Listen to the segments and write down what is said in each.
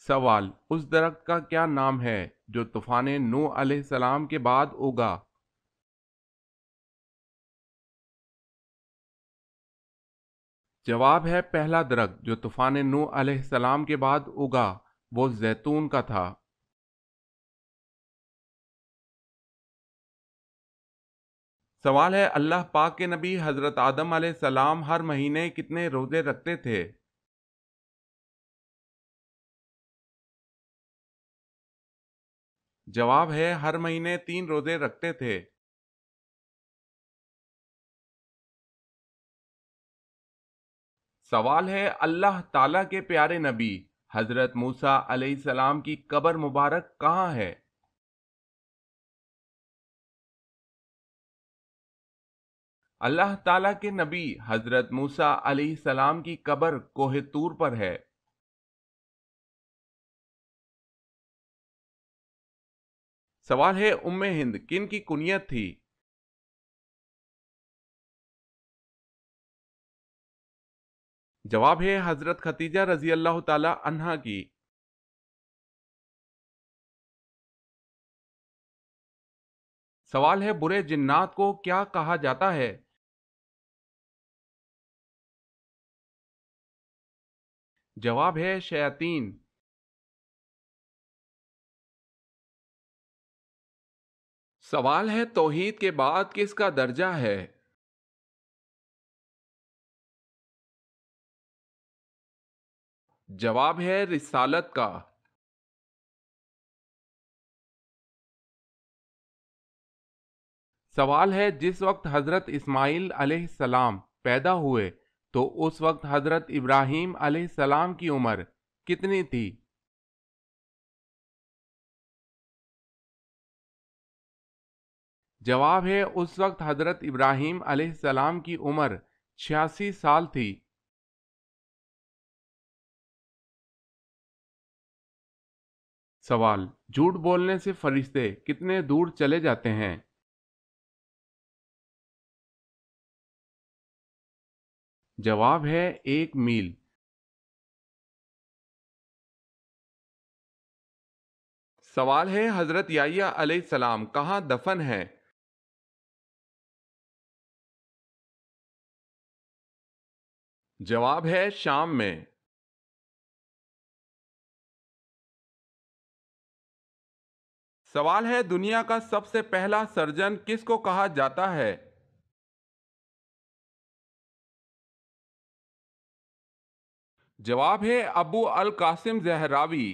سوال: اس درخت کا کیا نام ہے جو طوفان نوح علیہ السلام کے بعد اگا؟ جواب ہے پہلا درخت جو طوفان نوح علیہ السلام کے بعد اگا وہ زیتون کا تھا۔ سوال ہے: اللہ پاک کے نبی حضرت آدم علیہ السلام ہر مہینے کتنے روزے رکھتے تھے؟ جواب ہے ہر مہینے 3 روزے رکھتے تھے۔ سوال ہے: اللہ تعالیٰ کے پیارے نبی حضرت موسیٰ علیہ السلام کی قبر مبارک کہاں ہے؟ اللہ تعالیٰ کے نبی حضرت موسیٰ علیہ السلام کی قبر کوہ طور پر ہے۔ سوال ہے: ہند کن کی کنیت تھی؟ جواب ہے حضرت خدیجہ رضی اللہ تعالی عنہا کی۔ سوال ہے: برے جنات کو کیا کہا جاتا ہے؟ جواب ہے شیاطین۔ سوال ہے: توحید کے بعد کس کا درجہ ہے؟ جواب ہے رسالت کا۔ سوال ہے: جس وقت حضرت اسماعیل علیہ السلام پیدا ہوئے تو اس وقت حضرت ابراہیم علیہ السلام کی عمر کتنی تھی؟ جواب ہے اس وقت حضرت ابراہیم علیہ السلام کی عمر 86 سال تھی۔ سوال: جھوٹ بولنے سے فرشتے کتنے دور چلے جاتے ہیں؟ جواب ہے 1 میل۔ سوال ہے: حضرت یحییٰ علیہ السلام کہاں دفن ہے؟ جواب ہے شام میں۔ سوال ہے: دنیا کا سب سے پہلا سرجن کس کو کہا جاتا ہے؟ جواب ہے ابو القاسم زہراوی۔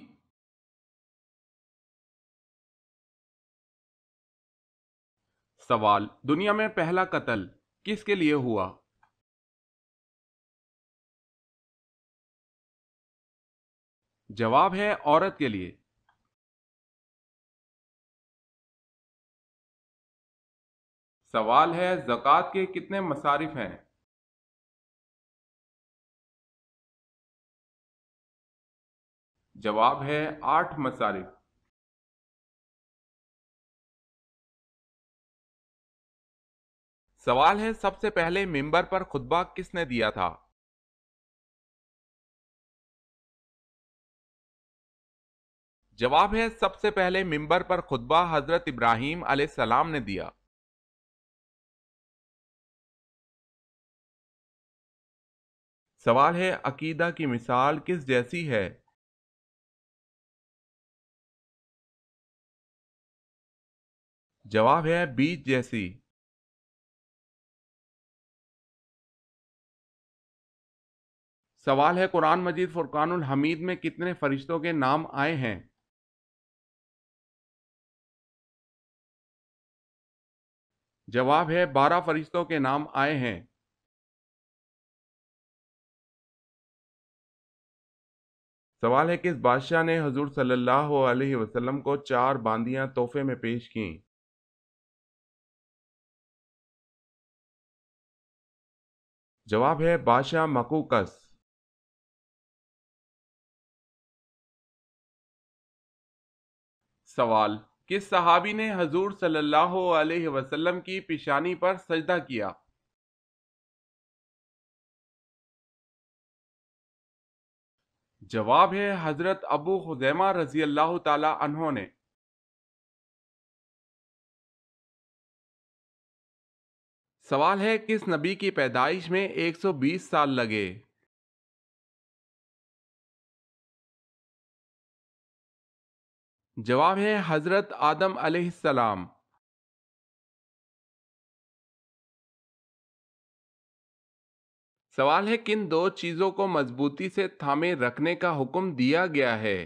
سوال: دنیا میں پہلا قتل کس کے لیے ہوا؟ جواب ہے عورت کے لیے۔ سوال ہے: زکوٰۃ کے کتنے مصارف ہیں؟ جواب ہے 8 مصارف۔ سوال ہے: سب سے پہلے منبر پر خطبہ کس نے دیا تھا؟ جواب ہے سب سے پہلے منبر پر خطبہ حضرت ابراہیم علیہ السلام نے دیا۔ سوال ہے: عقیدہ کی مثال کس جیسی ہے؟ جواب ہے بیج جیسی۔ سوال ہے: قرآن مجید فرقان الحمید میں کتنے فرشتوں کے نام آئے ہیں؟ جواب ہے 12 فرشتوں کے نام آئے ہیں۔ سوال ہے: کس بادشاہ نے حضور صلی اللہ علیہ وسلم کو 4 باندیاں تحفے میں پیش کیں؟ جواب ہے بادشاہ مقوقس۔ سوال: کس صحابی نے حضور صلی اللہ علیہ وسلم کی پیشانی پر سجدہ کیا؟ جواب ہے حضرت ابو خزیمہ رضی اللہ تعالی عنہ نے۔ سوال ہے کس نبی کی پیدائش میں 120 سال لگے؟ جواب ہے حضرت آدم علیہ السلام۔ سوال ہے کن دو چیزوں کو مضبوطی سے تھامے رکھنے کا حکم دیا گیا ہے؟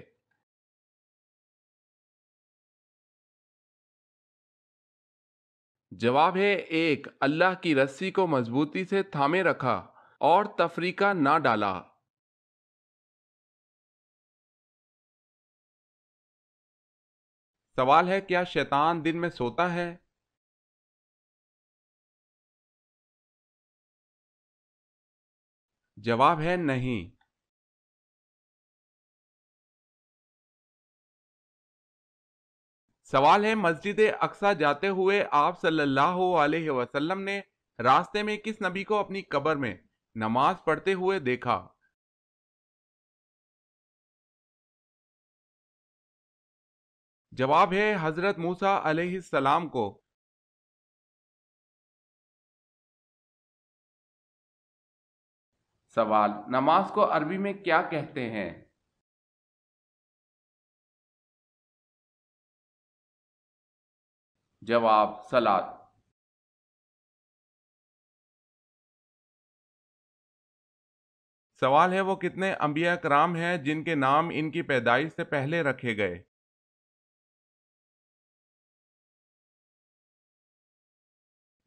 جواب ہے ایک، اللہ کی رسی کو مضبوطی سے تھامے رکھا اور تفریقہ نہ ڈالا۔ سوال ہے کیا شیطان دن میں سوتا ہے؟ جواب ہے نہیں۔ سوال ہے مسجد اقصی جاتے ہوئے آپ صلی اللہ علیہ وسلم نے راستے میں کس نبی کو اپنی قبر میں نماز پڑھتے ہوئے دیکھا؟ جواب ہے حضرت موسیٰ علیہ السلام کو۔ سوال نماز کو عربی میں کیا کہتے ہیں؟ جواب صلاۃ۔ سوال ہے وہ کتنے انبیاء کرام ہیں جن کے نام ان کی پیدائش سے پہلے رکھے گئے؟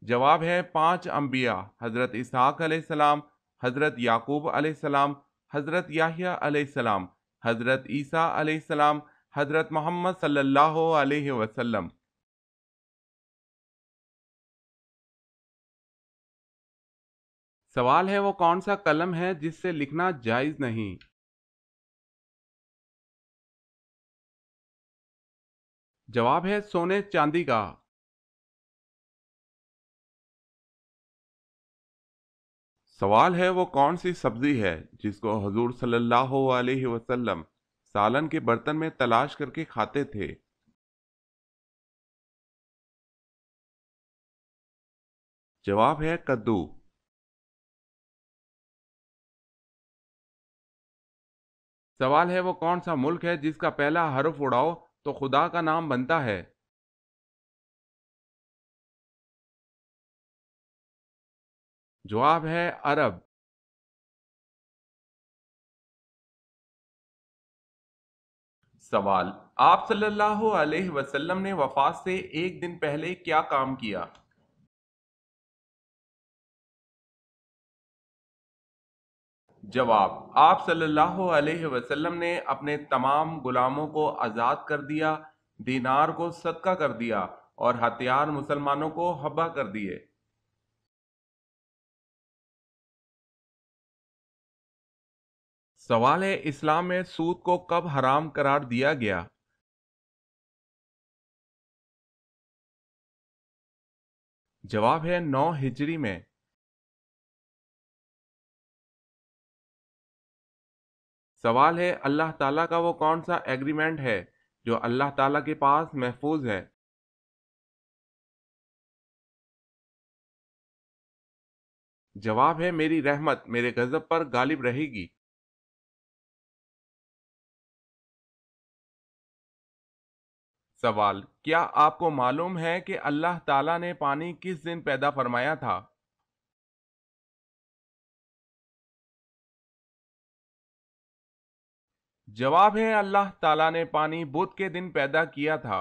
جواب ہے 5 انبیاء، حضرت اسحاق علیہ السلام، حضرت یعقوب علیہ السلام، حضرت یحییٰ علیہ السلام، حضرت عیسیٰ علیہ السلام، حضرت محمد صلی اللہ علیہ وسلم۔ سوال ہے وہ کون سا قلم ہے جس سے لکھنا جائز نہیں؟ جواب ہے سونے چاندی کا۔ سوال ہے وہ کون سی سبزی ہے جس کو حضور صلی اللہ علیہ وسلم سالن کے برتن میں تلاش کر کے کھاتے تھے؟ جواب ہے کدو۔ سوال ہے وہ کون سا ملک ہے جس کا پہلا حرف اڑاؤ تو خدا کا نام بنتا ہے؟ جواب ہے عرب۔ سوال آپ صلی اللہ علیہ وسلم نے وفات سے ایک دن پہلے کیا کام کیا؟ جواب آپ صلی اللہ علیہ وسلم نے اپنے تمام غلاموں کو آزاد کر دیا، دینار کو صدقہ کر دیا اور ہتھیار مسلمانوں کو حبا کر دیے۔ سوال ہے اسلام میں سود کو کب حرام قرار دیا گیا؟ جواب ہے 9 ہجری میں۔ سوال ہے اللہ تعالیٰ کا وہ کون سا ایگریمنٹ ہے جو اللہ تعالیٰ کے پاس محفوظ ہے؟ جواب ہے میری رحمت میرے غضب پر غالب رہے گی۔ سوال کیا آپ کو معلوم ہے کہ اللہ تعالیٰ نے پانی کس دن پیدا فرمایا تھا؟ جواب ہے اللہ تعالیٰ نے پانی بدھ کے دن پیدا کیا تھا۔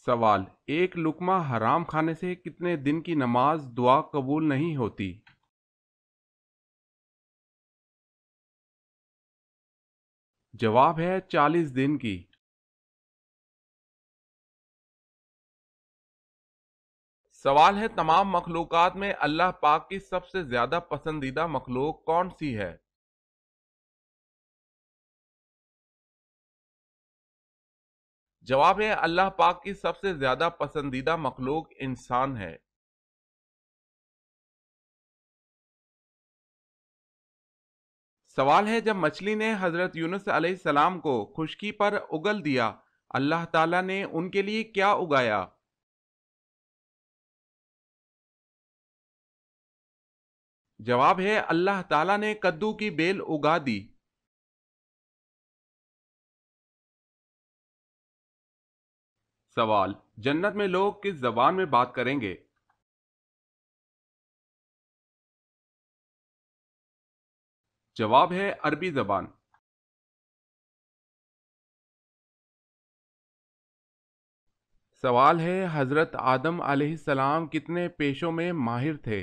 سوال ایک لقمہ حرام کھانے سے کتنے دن کی نماز دعا قبول نہیں ہوتی؟ جواب ہے 40 دن کی۔ سوال ہے تمام مخلوقات میں اللہ پاک کی سب سے زیادہ پسندیدہ مخلوق کون سی ہے؟ جواب ہے اللہ پاک کی سب سے زیادہ پسندیدہ مخلوق انسان ہے۔ سوال ہے جب مچھلی نے حضرت یونس علیہ السلام کو خشکی پر اگل دیا، اللہ تعالیٰ نے ان کے لیے کیا اگایا؟ جواب ہے اللہ تعالیٰ نے کدو کی بیل اگا دی۔ سوال، جنت میں لوگ کس زبان میں بات کریں گے؟ جواب ہے عربی زبان۔ سوال ہے حضرت آدم علیہ السلام کتنے پیشوں میں ماہر تھے؟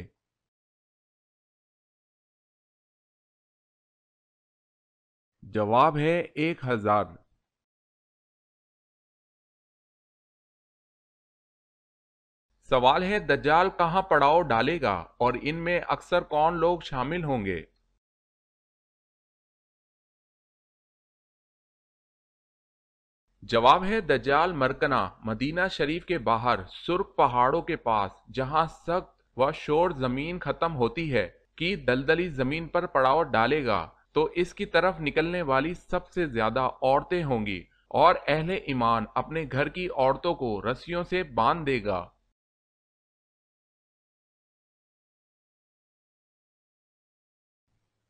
جواب ہے 1000۔ سوال ہے دجال کہاں پڑاؤ ڈالے گا اور ان میں اکثر کون لوگ شامل ہوں گے؟ جواب ہے دجال مرکنا مدینہ شریف کے باہر سرخ پہاڑوں کے پاس، جہاں سخت و شور زمین ختم ہوتی ہے، کی دلدلی زمین پر پڑاؤ ڈالے گا تو اس کی طرف نکلنے والی سب سے زیادہ عورتیں ہوں گی، اور اہل ایمان اپنے گھر کی عورتوں کو رسیوں سے باندھ دے گا۔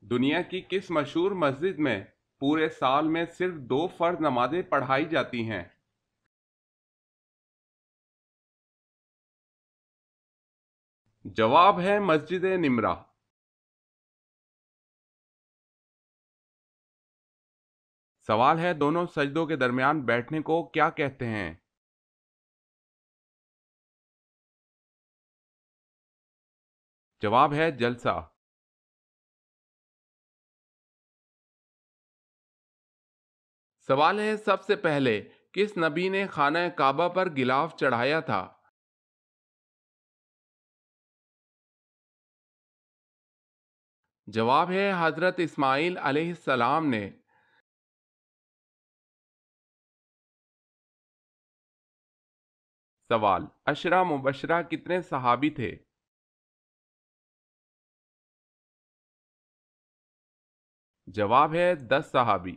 دنیا کی کس مشہور مسجد میں پورے سال میں صرف 2 فرض نمازیں پڑھائی جاتی ہیں؟ جواب ہے مسجد نمرہ۔ سوال ہے دونوں سجدوں کے درمیان بیٹھنے کو کیا کہتے ہیں؟ جواب ہے جلسہ۔ سوال ہے سب سے پہلے کس نبی نے خانہ کعبہ پر غلاف چڑھایا تھا؟ جواب ہے حضرت اسماعیل علیہ السلام نے۔ سوال، عشرہ مبشرہ کتنے صحابی تھے؟ جواب ہے 10 صحابی۔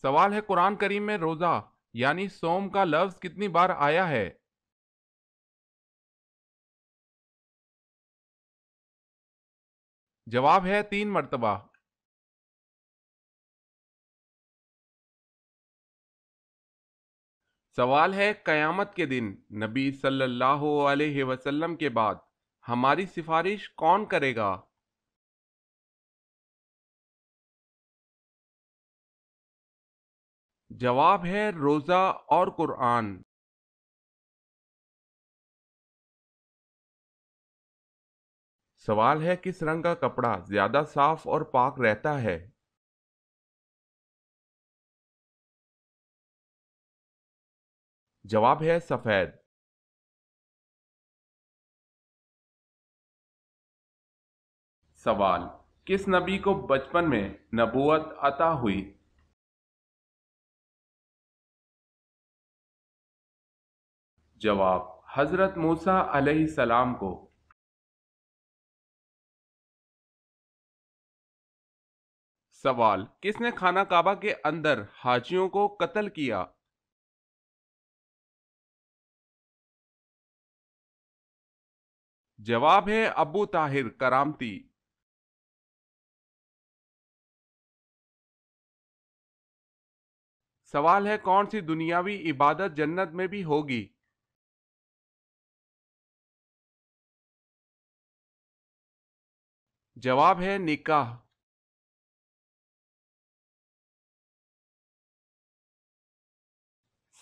سوال ہے قرآن کریم میں روزہ یعنی صوم کا لفظ کتنی بار آیا ہے؟ جواب ہے 3 مرتبہ۔ سوال ہے قیامت کے دن نبی صلی اللہ علیہ وسلم کے بعد ہماری سفارش کون کرے گا؟ جواب ہے روزہ اور قرآن۔ سوال ہے کس رنگ کا کپڑا زیادہ صاف اور پاک رہتا ہے؟ جواب ہے سفید۔ سوال، کس نبی کو بچپن میں نبوت عطا ہوئی؟ جواب، حضرت موسیٰ علیہ السلام کو۔ سوال، کس نے خانہ کعبہ کے اندر حاجیوں کو قتل کیا؟ جواب ہے ابو طاہر کرامتی۔ سوال ہے کون سی دنیاوی عبادت جنت میں بھی ہوگی؟ جواب ہے نکاح۔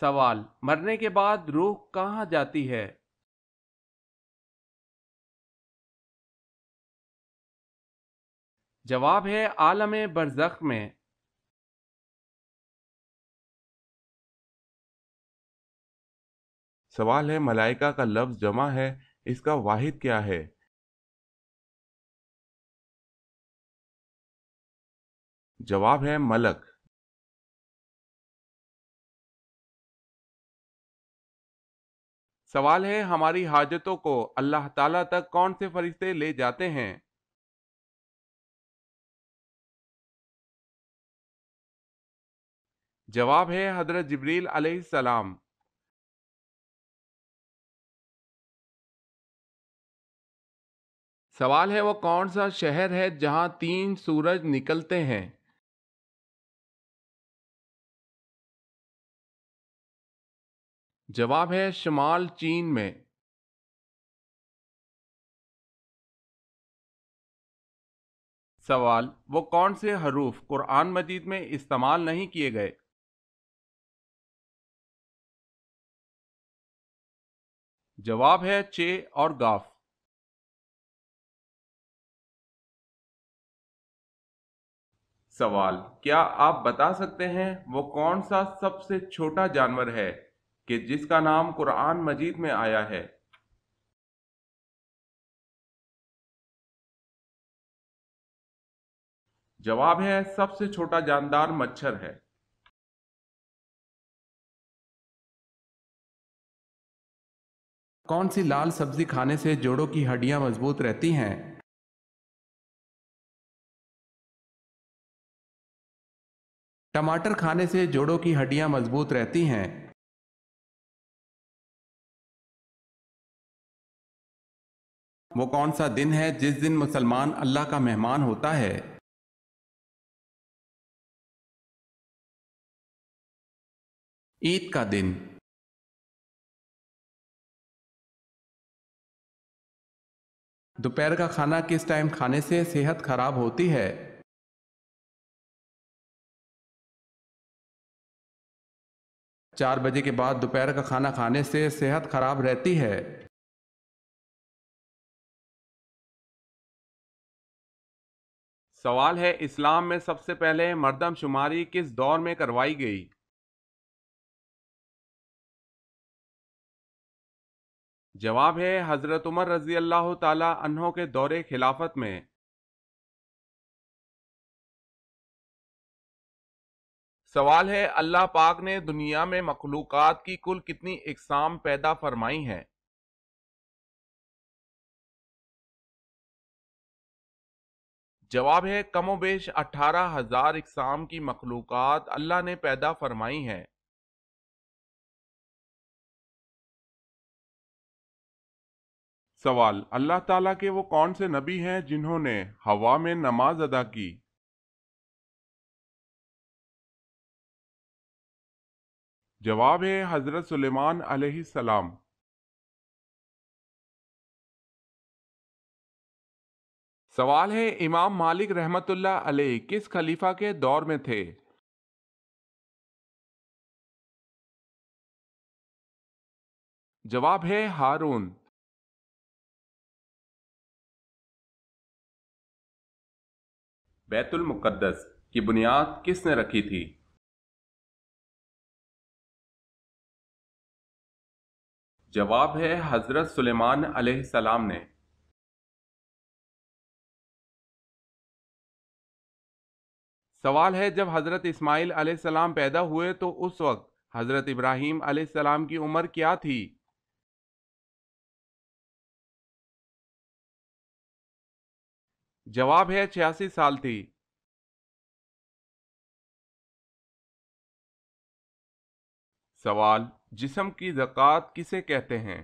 سوال، مرنے کے بعد روح کہاں جاتی ہے؟ جواب ہے عالم برزخ میں۔ سوال ہے ملائکہ کا لفظ جمع ہے، اس کا واحد کیا ہے؟ جواب ہے ملک۔ سوال ہے ہماری حاجتوں کو اللہ تعالیٰ تک کون سے فرشتے لے جاتے ہیں؟ جواب ہے حضرت جبریل علیہ السلام۔ سوال ہے وہ کون سا شہر ہے جہاں 3 سورج نکلتے ہیں؟ جواب ہے شمال چین میں۔ سوال وہ کون سے حروف قرآن مجید میں استعمال نہیں کیے گئے؟ جواب ہے چ اور گاف۔ سوال کیا آپ بتا سکتے ہیں وہ کون سا سب سے چھوٹا جانور ہے کہ جس کا نام قرآن مجید میں آیا ہے؟ جواب ہے سب سے چھوٹا جاندار مچھر ہے۔ کون سی لال سبزی کھانے سے جوڑوں کی ہڈیاں مضبوط رہتی ہیں؟ ٹماٹر کھانے سے جوڑوں کی ہڈیاں مضبوط رہتی ہیں۔ وہ کون سا دن ہے جس دن مسلمان اللہ کا مہمان ہوتا ہے؟ عید کا دن۔ دوپہر کا کھانا کس ٹائم کھانے سے صحت خراب ہوتی ہے؟ 4 بجے کے بعد دوپہر کا کھانا کھانے سے صحت خراب رہتی ہے۔ سوال ہے اسلام میں سب سے پہلے مردم شماری کس دور میں کروائی گئی؟ جواب ہے حضرت عمر رضی اللہ تعالی عنہ کے دور خلافت میں۔ سوال ہے اللہ پاک نے دنیا میں مخلوقات کی کل کتنی اقسام پیدا فرمائی ہیں؟ جواب ہے کم و بیش 18,000 اقسام کی مخلوقات اللہ نے پیدا فرمائی ہیں۔ سوال اللہ تعالیٰ کے وہ کون سے نبی ہیں جنہوں نے ہوا میں نماز ادا کی؟ جواب ہے حضرت سلیمان علیہ السلام۔ سوال ہے امام مالک رحمت اللہ علیہ کس خلیفہ کے دور میں تھے؟ جواب ہے ہارون۔ بیت المقدس کی بنیاد کس نے رکھی تھی؟ جواب ہے حضرت سلیمان علیہ السلام نے۔ سوال ہے جب حضرت اسماعیل علیہ السلام پیدا ہوئے تو اس وقت حضرت ابراہیم علیہ السلام کی عمر کیا تھی؟ جواب ہے 86 سال تھی۔ سوال جسم کی زکوٰۃ کسے کہتے ہیں؟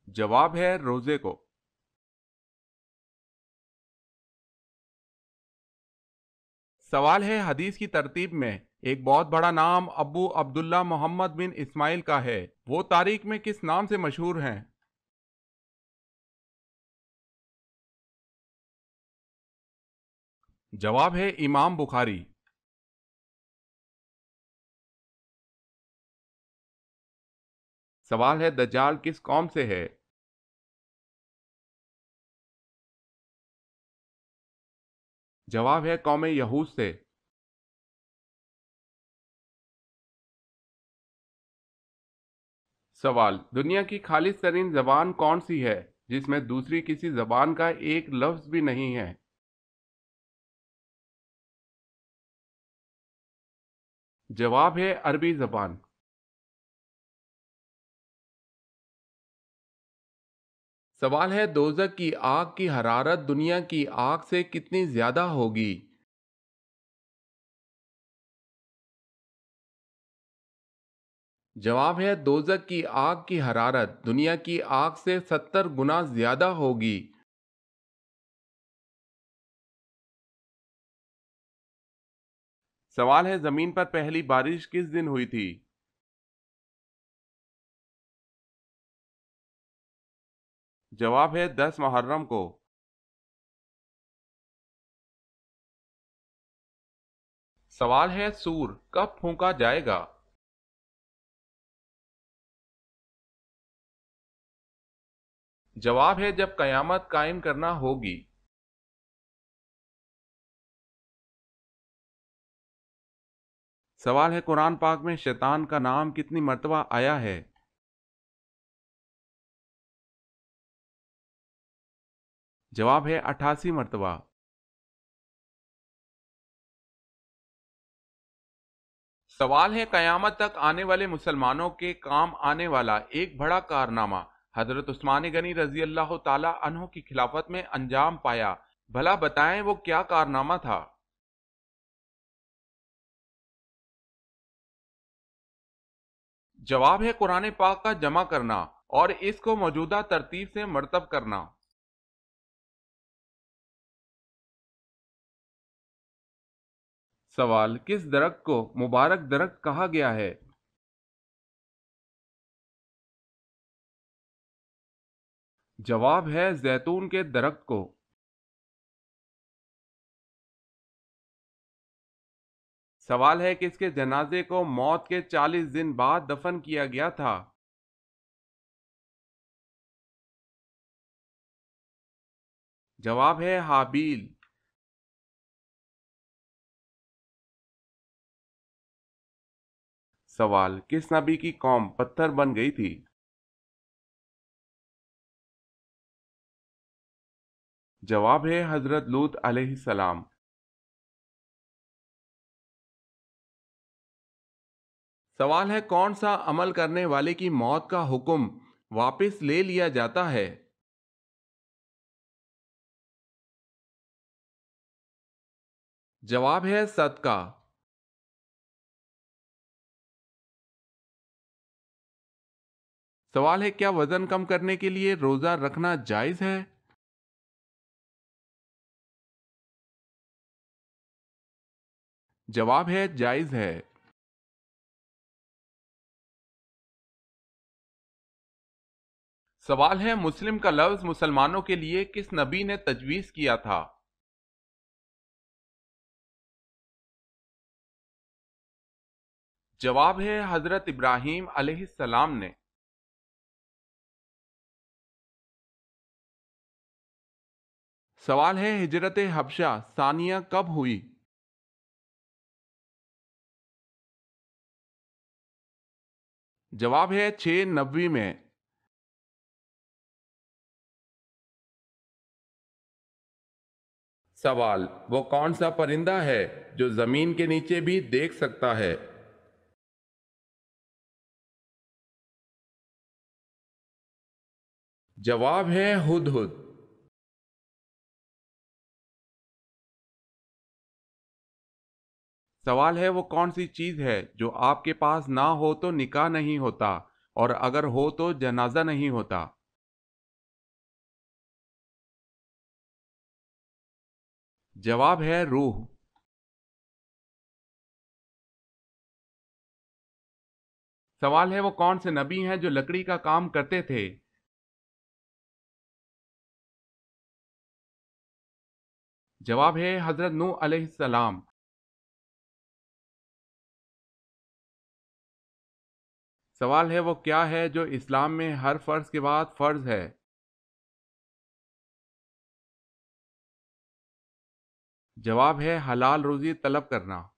جواب ہے روزے کو۔ سوال ہے حدیث کی ترتیب میں ایک بہت بڑا نام ابو عبداللہ محمد بن اسماعیل کا ہے، وہ تاریخ میں کس نام سے مشہور ہیں؟ جواب ہے امام بخاری۔ سوال ہے دجال کس قوم سے ہے؟ جواب ہے قوم یہود سے۔ سوال دنیا کی خالص ترین زبان کون سی ہے جس میں دوسری کسی زبان کا ایک لفظ بھی نہیں ہے؟ . . . . . . . . . . . . . . . . . . . . . . . . . . . . . . . . . . . . . . . . . . . . . . . . . . . . . . . . . . جواب ہے عربی زبان۔ سوال ہے دوزخ کی آگ کی حرارت دنیا کی آگ سے کتنی زیادہ ہوگی؟ جواب ہے دوزخ کی آگ کی حرارت دنیا کی آگ سے 70 گنا زیادہ ہوگی۔ سوال ہے زمین پر پہلی بارش کس دن ہوئی تھی؟ جواب ہے 10 محرم کو۔ سوال ہے سور کب پھونکا جائے گا؟ جواب ہے جب قیامت قائم کرنا ہوگی۔ سوال ہے قرآن پاک میں شیطان کا نام کتنی مرتبہ آیا ہے؟ جواب ہے 88 مرتبہ۔ سوال ہے قیامت تک آنے والے مسلمانوں کے کام آنے والا ایک بڑا کارنامہ حضرت عثمان غنی رضی اللہ تعالی عنہ کی خلافت میں انجام پایا، بھلا بتائیں وہ کیا کارنامہ تھا؟ جواب ہے قرآن پاک کا جمع کرنا اور اس کو موجودہ ترتیب سے مرتب کرنا۔ سوال کس درخت کو مبارک درخت کہا گیا ہے؟ جواب ہے زیتون کے درخت کو۔ سوال ہے کس کے جنازے کو موت کے 40 دن بعد دفن کیا گیا تھا؟ جواب ہے حابیل۔ سوال کس نبی کی قوم پتھر بن گئی تھی؟ جواب ہے حضرت لوط علیہ السلام۔ سوال ہے کون سا عمل کرنے والے کی موت کا حکم واپس لے لیا جاتا ہے؟ جواب ہے صدقہ۔ سوال ہے کیا وزن کم کرنے کے لیے روزہ رکھنا جائز ہے؟ جواب ہے جائز ہے۔ سوال ہے مسلم کا لفظ مسلمانوں کے لیے کس نبی نے تجویز کیا تھا؟ جواب ہے حضرت ابراہیم علیہ السلام نے۔ سوال ہے ہجرت حبشہ ثانیہ کب ہوئی؟ جواب ہے 690 میں۔ سوال وہ کون سا پرندہ ہے جو زمین کے نیچے بھی دیکھ سکتا ہے؟ جواب ہے ہدہد۔ سوال ہے وہ کون سی چیز ہے جو آپ کے پاس نہ ہو تو نکاح نہیں ہوتا اور اگر ہو تو جنازہ نہیں ہوتا؟ جواب ہے روح۔ سوال ہے وہ کون سے نبی ہیں جو لکڑی کا کام کرتے تھے؟ جواب ہے حضرت نوح علیہ السلام۔ سوال ہے وہ کیا ہے جو اسلام میں ہر فرض کے بعد فرض ہے؟ جواب ہے حلال روزی طلب کرنا۔